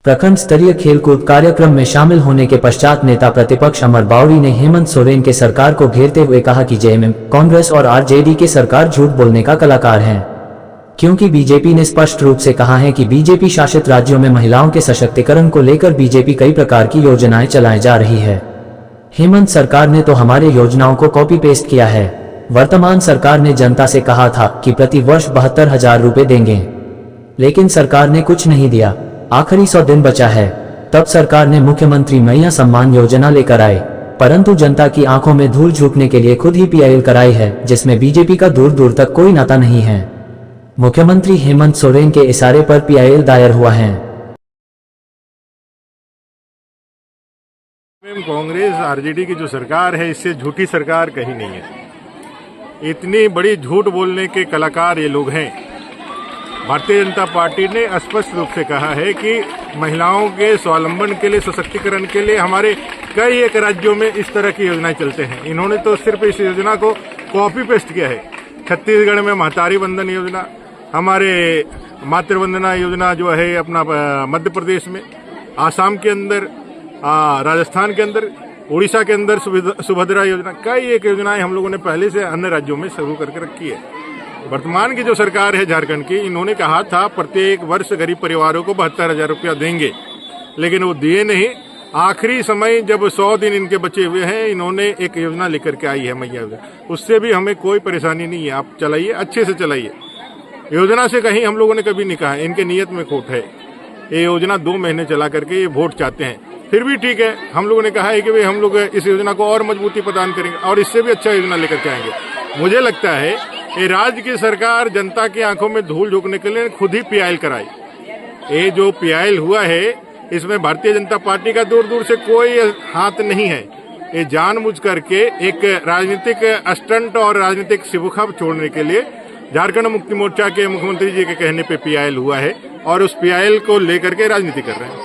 प्रखंड स्तरीय खेलकूद कार्यक्रम में शामिल होने के पश्चात नेता प्रतिपक्ष अमर बावरी ने हेमंत सोरेन के सरकार को घेरते हुए कहा कि जेएमएम, कांग्रेस और आरजेडी के सरकार झूठ बोलने का कलाकार हैं, क्योंकि बीजेपी ने स्पष्ट रूप से कहा है कि बीजेपी शासित राज्यों में महिलाओं के सशक्तिकरण को लेकर बीजेपी कई प्रकार की योजनाएं चलाई जा रही है। हेमंत सरकार ने तो हमारे योजनाओं को कॉपी पेस्ट किया है। वर्तमान सरकार ने जनता से कहा था कि प्रति वर्ष 72,000 रुपए देंगे, लेकिन सरकार ने कुछ नहीं दिया। आखिरी 100 दिन बचा है, तब सरकार ने मुख्यमंत्री मैया सम्मान योजना लेकर आए, परंतु जनता की आंखों में धूल झोंकने के लिए खुद ही पीआईएल कराई है, जिसमें बीजेपी का दूर दूर तक कोई नाता नहीं है। मुख्यमंत्री हेमंत सोरेन के इशारे पर पीआईएल दायर हुआ है। कांग्रेस आरजेडी की जो सरकार है, इससे झूठी सरकार कहीं नहीं है। इतनी बड़ी झूठ बोलने के कलाकार ये लोग हैं। भारतीय जनता पार्टी ने स्पष्ट रूप से कहा है कि महिलाओं के स्वावलंबन के लिए, सशक्तिकरण के लिए हमारे कई एक राज्यों में इस तरह की योजनाएं चलते हैं। इन्होंने तो सिर्फ इस योजना को कॉपी पेस्ट किया है। छत्तीसगढ़ में महतारी वंदन योजना, हमारे मातृवंदना योजना जो है अपना मध्य प्रदेश में, आसाम के अंदर, राजस्थान के अंदर, उड़ीसा के अंदर सुभद्रा योजना, कई एक योजनाएं हम लोगों ने पहले से अन्य राज्यों में शुरू करके रखी है। वर्तमान की जो सरकार है झारखंड की, इन्होंने कहा था प्रत्येक वर्ष गरीब परिवारों को 72,000 रुपया देंगे, लेकिन वो दिए नहीं। आखिरी समय जब 100 दिन इनके बचे हुए हैं, इन्होंने एक योजना लेकर के आई है मैया योजना। उससे भी हमें कोई परेशानी नहीं है, आप चलाइए, अच्छे से चलाइए। योजना से कहीं हम लोगों ने कभी नहीं कहा है इनके नियत में खोट है। ये योजना 2 महीने चला करके ये वोट चाहते हैं, फिर भी ठीक है। हम लोगों ने कहा है कि भाई हम लोग इस योजना को और मजबूती प्रदान करेंगे और इससे भी अच्छा योजना लेकर के आएंगे। मुझे लगता है ये राज्य की सरकार जनता की आंखों में धूल झोंकने के लिए खुद ही पीआईएल कराई। ये जो पीआईएल हुआ है, इसमें भारतीय जनता पार्टी का दूर दूर से कोई हाथ नहीं है। ये जानबूझ करके एक राजनीतिक स्टंट और राजनीतिक शिबुखा छोड़ने के लिए झारखंड मुक्ति मोर्चा के मुख्यमंत्री जी के कहने पे पीआईएल हुआ है और उस पीआईएल को लेकर के राजनीति कर रहे हैं।